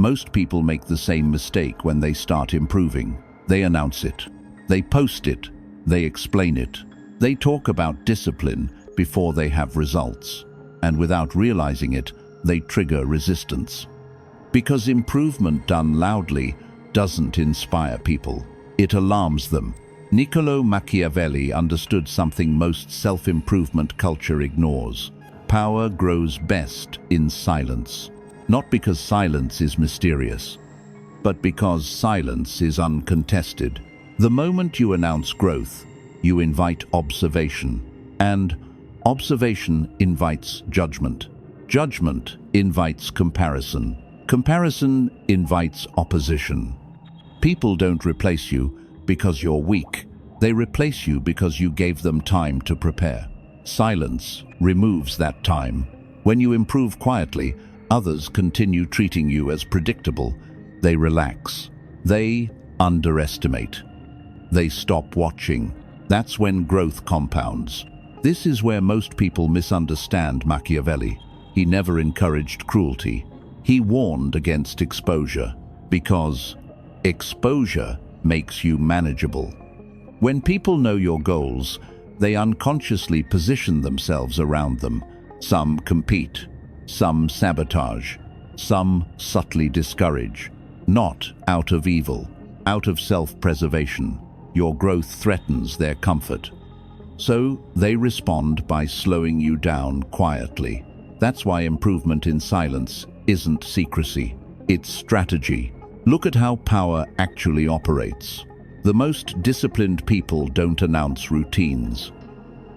Most people make the same mistake when they start improving. They announce it. They post it. They explain it. They talk about discipline before they have results. And without realizing it, they trigger resistance. Because improvement done loudly doesn't inspire people. It alarms them. Niccolò Machiavelli understood something most self-improvement culture ignores. Power grows best in silence. Not because silence is mysterious, but because silence is uncontested. The moment you announce growth, you invite observation. And observation invites judgment. Judgment invites comparison. Comparison invites opposition. People don't replace you because you're weak. They replace you because you gave them time to prepare. Silence removes that time. When you improve quietly, others continue treating you as predictable. They relax. They underestimate. They stop watching. That's when growth compounds. This is where most people misunderstand Machiavelli. He never encouraged cruelty. He warned against exposure, because exposure makes you manageable. When people know your goals, they unconsciously position themselves around them. Some compete, some sabotage, some subtly discourage. Not out of evil, out of self-preservation. Your growth threatens their comfort. So they respond by slowing you down quietly. That's why improvement in silence isn't secrecy, it's strategy. Look at how power actually operates. The most disciplined people don't announce routines.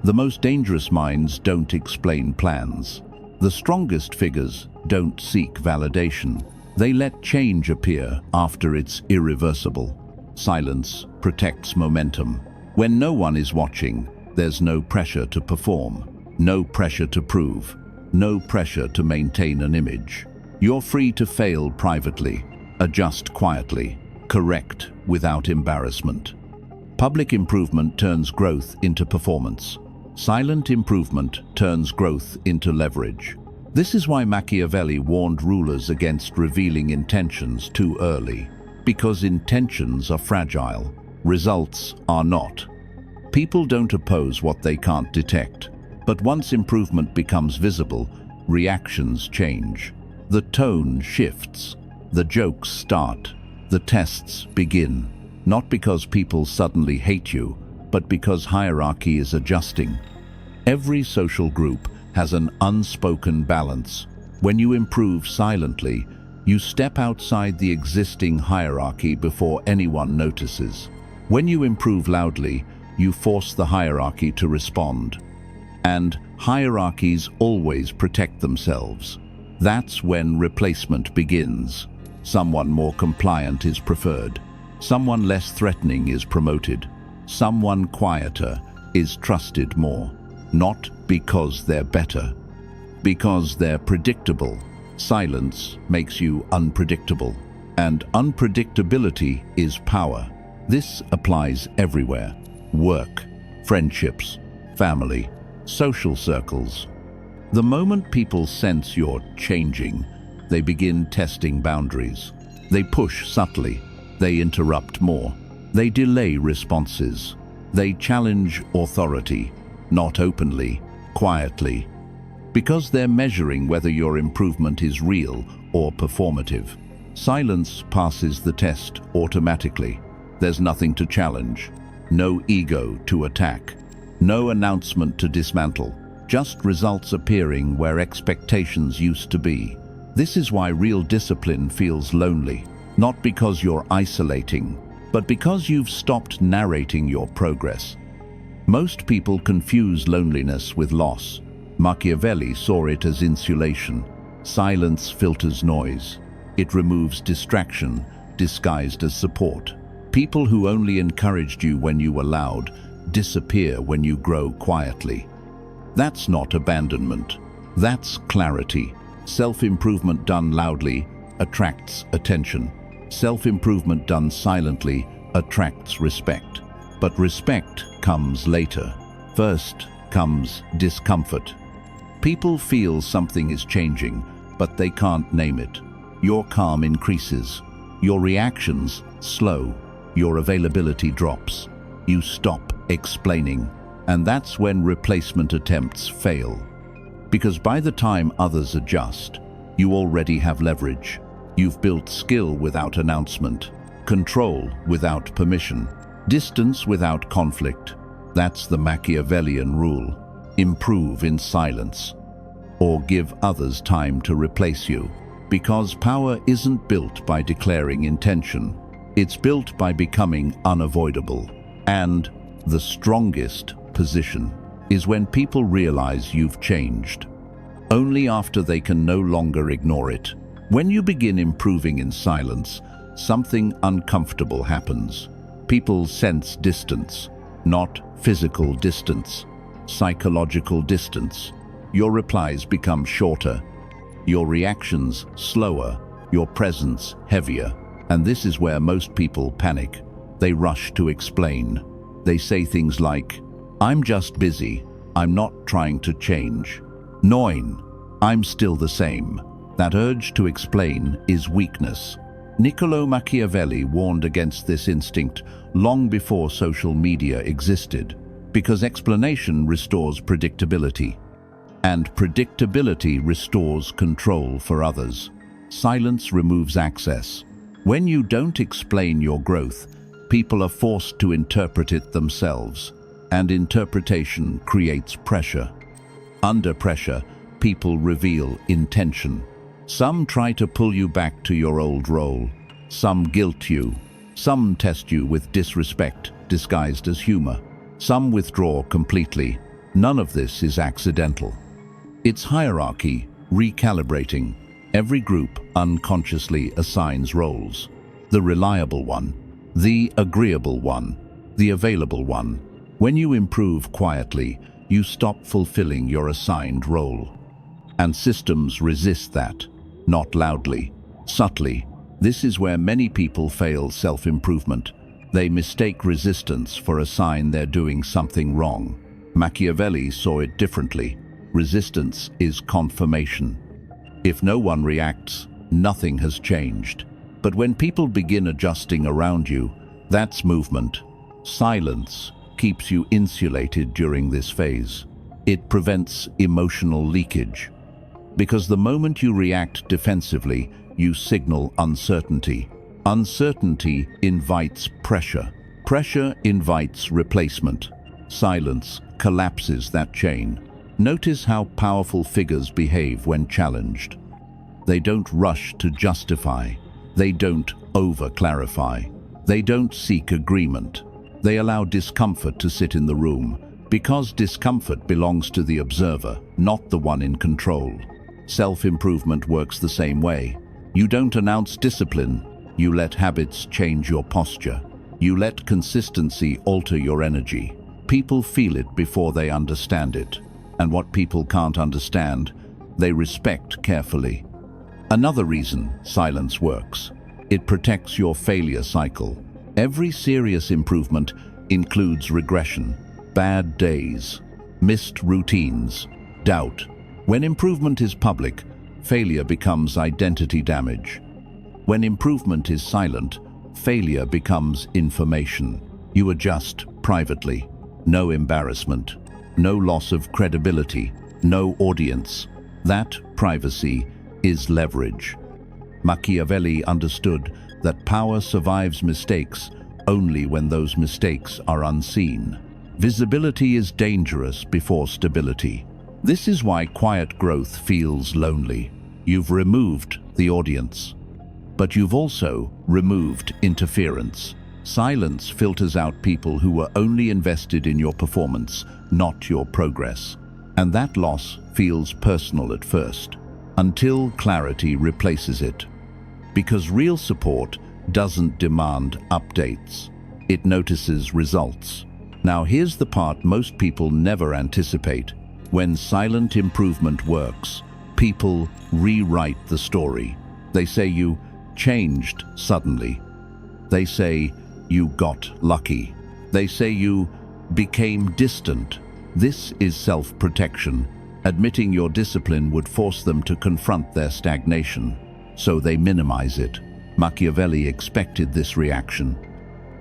The most dangerous minds don't explain plans. The strongest figures don't seek validation. They let change appear after it's irreversible. Silence protects momentum. When no one is watching, there's no pressure to perform, no pressure to prove, no pressure to maintain an image. You're free to fail privately, adjust quietly, correct without embarrassment. Public improvement turns growth into performance. Silent improvement turns growth into leverage. This is why Machiavelli warned rulers against revealing intentions too early. Because intentions are fragile, results are not. People don't oppose what they can't detect. But once improvement becomes visible, reactions change. The tone shifts. The jokes start. The tests begin. Not because people suddenly hate you, but because hierarchy is adjusting. Every social group has an unspoken balance. When you improve silently, you step outside the existing hierarchy before anyone notices. When you improve loudly, you force the hierarchy to respond. And hierarchies always protect themselves. That's when replacement begins. Someone more compliant is preferred. Someone less threatening is promoted. Someone quieter is trusted more. Not because they're better, because they're predictable. Silence makes you unpredictable, and unpredictability is power. This applies everywhere. Work, friendships, family, social circles. The moment people sense you're changing, they begin testing boundaries. They push subtly. They interrupt more. They delay responses. They challenge authority, not openly, quietly, because they're measuring whether your improvement is real or performative. Silence passes the test automatically. There's nothing to challenge, no ego to attack, no announcement to dismantle, just results appearing where expectations used to be. This is why real discipline feels lonely, not because you're isolating, but because you've stopped narrating your progress. Most people confuse loneliness with loss. Machiavelli saw it as insulation. Silence filters noise. It removes distraction, disguised as support. People who only encouraged you when you were loud disappear when you grow quietly. That's not abandonment. That's clarity. Self-improvement done loudly attracts attention. Self-improvement done silently attracts respect. But respect comes later. First comes discomfort. People feel something is changing, but they can't name it. your calm increases. Your reactions slow. Your availability drops. You stop explaining. And that's when replacement attempts fail. Because by the time others adjust, you already have leverage. You've built skill without announcement, control without permission, distance without conflict. That's the Machiavellian rule. Improve in silence, or give others time to replace you. Because power isn't built by declaring intention. It's built by becoming unavoidable. And the strongest position is when people realize you've changed. Only after they can no longer ignore it. When you begin improving in silence, something uncomfortable happens. People sense distance, not physical distance, psychological distance. Your replies become shorter, your reactions slower, your presence heavier. And this is where most people panic. They rush to explain. They say things like, "I'm just busy. I'm not trying to change." 9. I'm still the same. That urge to explain is weakness. Niccolò Machiavelli warned against this instinct long before social media existed, because explanation restores predictability, and predictability restores control for others. Silence removes access. When you don't explain your growth, people are forced to interpret it themselves, and interpretation creates pressure. Under pressure, people reveal intention. Some try to pull you back to your old role. Some guilt you. Some test you with disrespect disguised as humor. Some withdraw completely. None of this is accidental. It's hierarchy, recalibrating. Every group unconsciously assigns roles. The reliable one, the agreeable one, the available one. When you improve quietly, you stop fulfilling your assigned role. And systems resist that, not loudly, subtly. This is where many people fail self-improvement. They mistake resistance for a sign they're doing something wrong. Machiavelli saw it differently. Resistance is confirmation. If no one reacts, nothing has changed. But when people begin adjusting around you, that's movement. Silence keeps you insulated during this phase. It prevents emotional leakage. Because the moment you react defensively, you signal uncertainty. Uncertainty invites pressure. Pressure invites replacement. Silence collapses that chain. Notice how powerful figures behave when challenged. They don't rush to justify. They don't over-clarify. They don't seek agreement. They allow discomfort to sit in the room, because discomfort belongs to the observer, not the one in control. Self-improvement works the same way. You don't announce discipline. You let habits change your posture. You let consistency alter your energy. People feel it before they understand it. And what people can't understand, they respect carefully. Another reason silence works. It protects your failure cycle. Every serious improvement includes regression, bad days, missed routines, doubt. When improvement is public, failure becomes identity damage. When improvement is silent, failure becomes information. You adjust privately. No embarrassment, no loss of credibility, no audience. That privacy is leverage. Machiavelli understood that power survives mistakes only when those mistakes are unseen. Visibility is dangerous before stability. This is why quiet growth feels lonely. You've removed the audience, but you've also removed interference. Silence filters out people who were only invested in your performance, not your progress. And that loss feels personal at first, until clarity replaces it. Because real support doesn't demand updates. It notices results. Now here's the part most people never anticipate. When silent improvement works, people rewrite the story. They say you changed suddenly. They say you got lucky. They say you became distant. This is self-protection. Admitting your discipline would force them to confront their stagnation. so they minimize it. Machiavelli expected this reaction.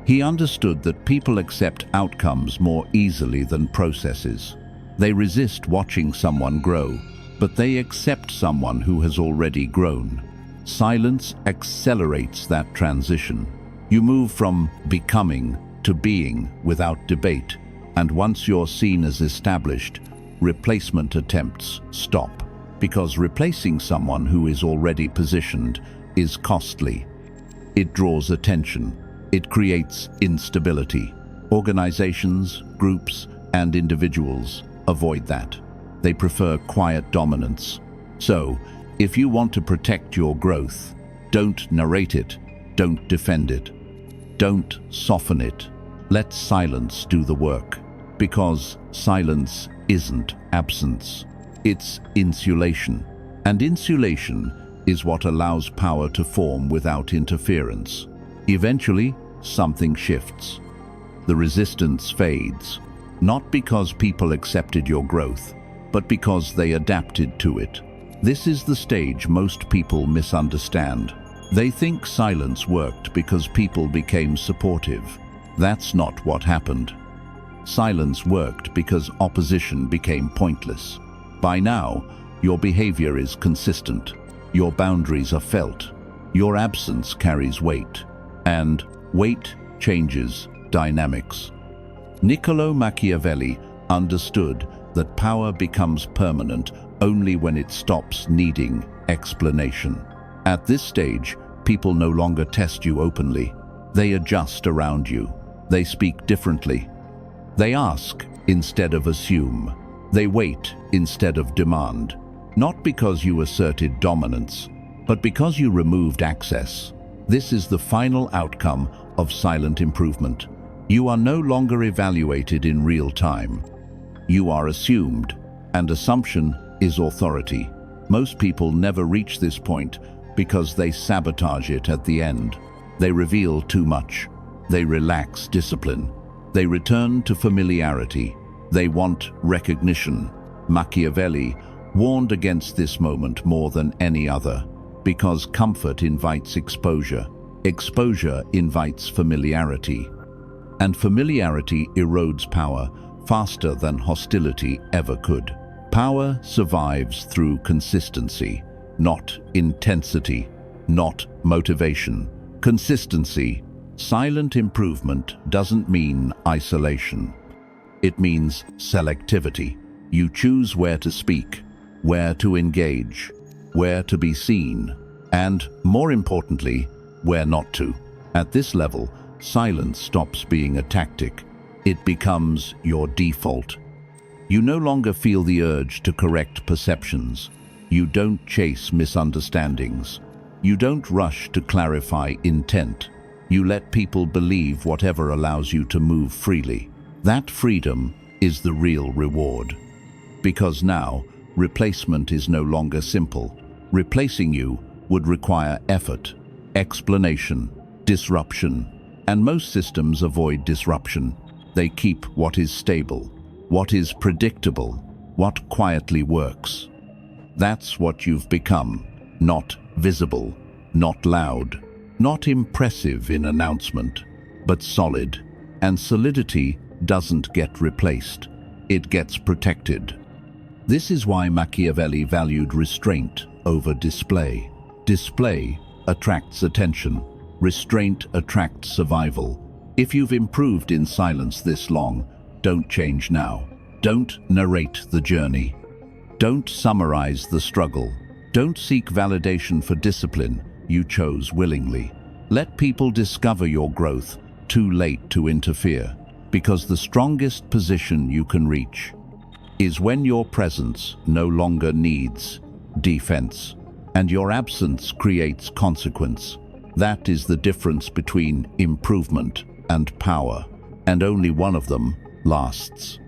He understood that people accept outcomes more easily than processes. They resist watching someone grow, but they accept someone who has already grown. Silence accelerates that transition. You move from becoming to being without debate, and once you're seen as established, replacement attempts stop, because replacing someone who is already positioned is costly. It draws attention. It creates instability. Organizations, groups, and individuals avoid that. They prefer quiet dominance. So, if you want to protect your growth, don't narrate it, don't defend it, don't soften it. Let silence do the work, because silence isn't absence. It's insulation, and insulation is what allows power to form without interference. Eventually, something shifts. The resistance fades, not because people accepted your growth, but because they adapted to it. This is the stage most people misunderstand. They think silence worked because people became supportive. That's not what happened. Silence worked because opposition became pointless. By now, your behavior is consistent. Your boundaries are felt. Your absence carries weight. And weight changes dynamics. Niccolò Machiavelli understood that power becomes permanent only when it stops needing explanation. At this stage, people no longer test you openly. They adjust around you. They speak differently. They ask instead of assume. They wait instead of demand. Not because you asserted dominance, but because you removed access. This is the final outcome of silent improvement. You are no longer evaluated in real time. You are assumed, and assumption is authority. Most people never reach this point because they sabotage it at the end. They reveal too much. They relax discipline. They return to familiarity. They want recognition. Machiavelli warned against this moment more than any other, because comfort invites exposure. Exposure invites familiarity. And familiarity erodes power faster than hostility ever could. Power survives through consistency, not intensity, not motivation. Consistency. Silent improvement doesn't mean isolation. It means selectivity. You choose where to speak, where to engage, where to be seen, and, more importantly, where not to. At this level, silence stops being a tactic. It becomes your default. You no longer feel the urge to correct perceptions. You don't chase misunderstandings. You don't rush to clarify intent. You let people believe whatever allows you to move freely. That freedom is the real reward. Because now, replacement is no longer simple. Replacing you would require effort, explanation, disruption, and most systems avoid disruption. They keep what is stable, what is predictable, what quietly works. That's what you've become. Not visible, not loud, not impressive in announcement, but solid. And solidity doesn't get replaced. It gets protected. This is why Machiavelli valued restraint over display. Display attracts attention. Restraint attracts survival. If you've improved in silence this long, don't change now. Don't narrate the journey. Don't summarize the struggle. Don't seek validation for discipline you chose willingly. Let people discover your growth too late to interfere, because the strongest position you can reach is when your presence no longer needs defense and your absence creates consequence. That is the difference between improvement and power, and only one of them lasts.